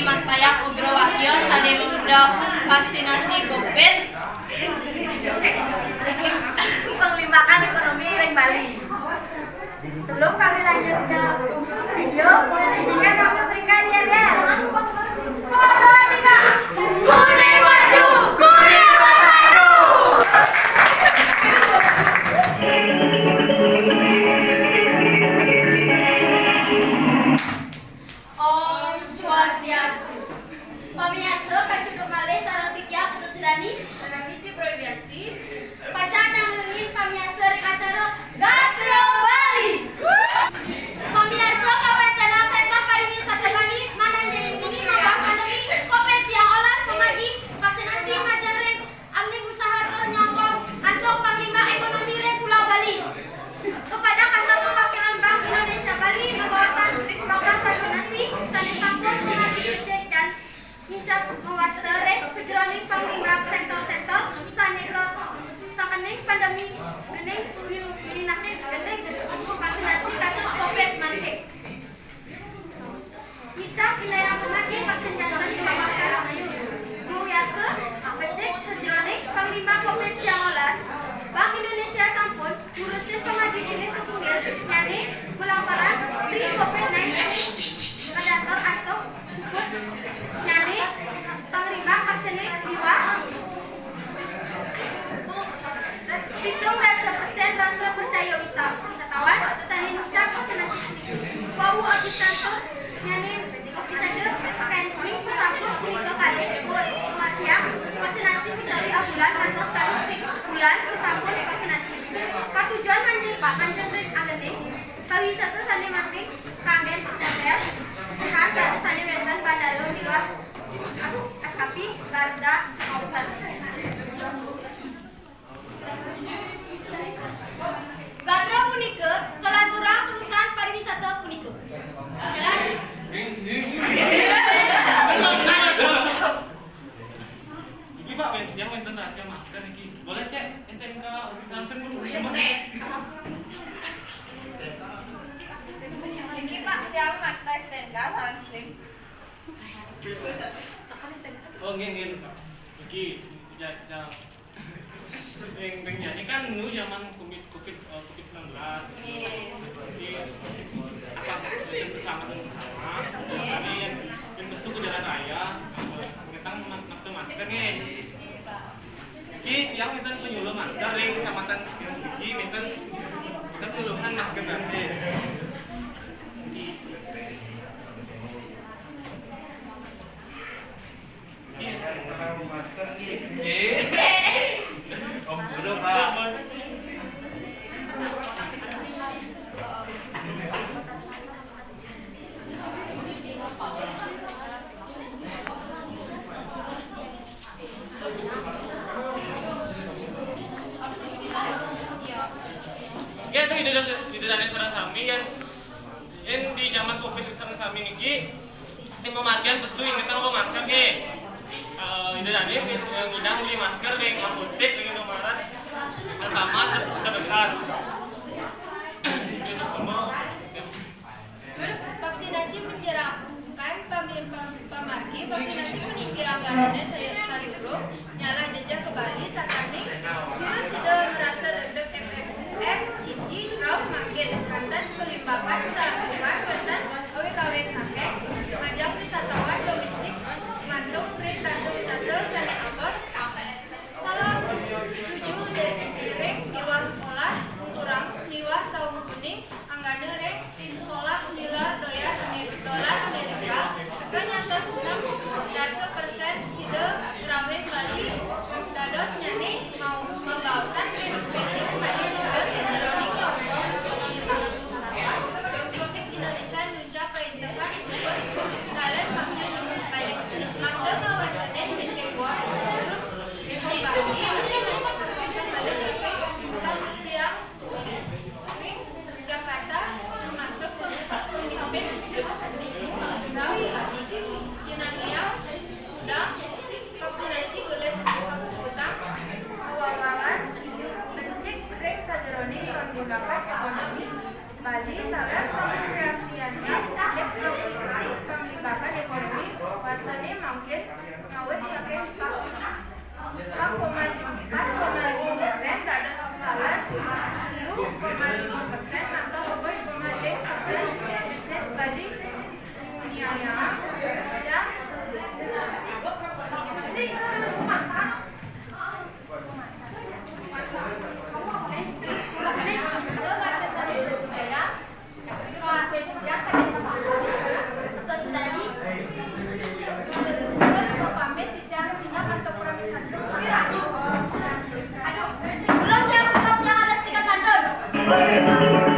matayak ugra wakil sane udah vaksinasi COVID. Penglimakan ekonomi Reng Bali. Sebelum kami lanjut ke video, izinkan kami berikan hadiah. 1, 2, 3. Kuning maju, kuning bersatu. Om Swastiastu. Pamirsa kacuduk malih sareng tikya putut sedani sareng Niti Proybiasti. Pacang nangeunin pamirsa ring acara Gatra Bali. Pamirsa kawentenan sektor pariwisata Bali mananjeun ini mabak pandemi Covid yang olah pemadi vaksinasi majang ring amning usaha tur nyongkong antuk panglima ekonomi ring Pulau Bali. Kepada kantor perwakilan Bank Indonesia Bali membawakan program vaksinasi sani sampun mengambil cek dan minjak mewastere sejroning panglima sektor-sektor sani ke sakening pandemi gening wilinake gening untuk vaksinasi kasus COVID-19. Minjak pindahan menagi vaksin jantan di masyarakat Muyase becek sejroning panglima COVID-19 Bank Indonesia sampun ngurusin pemadi jenis setunggal nyani gulamparan pri COVID-19 predator atau sebut nyani panglima vaksin jiwa hitung rasa persen rasa percaya wisatawan sani nucap vaksinasi wau abisantur nyani saja kain kuning sesampun kuning kali masih vaksinasi mencari bulan atau statistik bulan sesampun vaksinasi tujuan manjang ring ageng pariwisata sani matik kamben hotel sehat dan sani rentan bandara milah SKP Garuda Kabupaten Gatra punika kelaturan susan pariwisata punika. Iki Pak, yang wonten rahasia masker iki. Boleh cek STNK langsung dulu. Iki Pak, dia makta STNK langsung. Oh, nggih Pak. Iki yang nyanyi kan dulu zaman COVID-19. Jadi apa bersama. Ini yang besok ke jalan raya. Kita makta masker nih. Iki yang kita penyuluh masker di kecamatan Iki, kita penyuluhan masker gratis. Masker nih. Om bodoh Pak. Ya itu di dalam sarang sami yang di zaman COVID sarang sami ini tim pemargian besu yang kita mau masker ke di dalam ini ngidang beli masker di apotek di Indomaret Alfamart terdekat itu semua. Vaksinasi menjelaskan pamargi vaksinasi meninggi anggarannya saya sariguru nyala jejak ke Bali sakani virus sudah merasa deg-deg FFF cici roh makin kantan kelimbakan sahungan kantan awik-awik sake majang wisatawan domestik mantung print tantu wisata sani abos salah 7 dereng niwah olas kurang niwah saung kuning anggana rek solah dolar Amerika segan atas 6% sida ramen Bali dados nyani mau membawakan spending pada mobil elektronik Hongkong domestik Indonesia mencapai tekan kalian makin supaya makna kawanan dengan buah Bali Indonesia berkawasan pada sekitar siang Jakarta termasuk pemimpin Rawi Cinangia sudah vaksinasi oleh Thank you.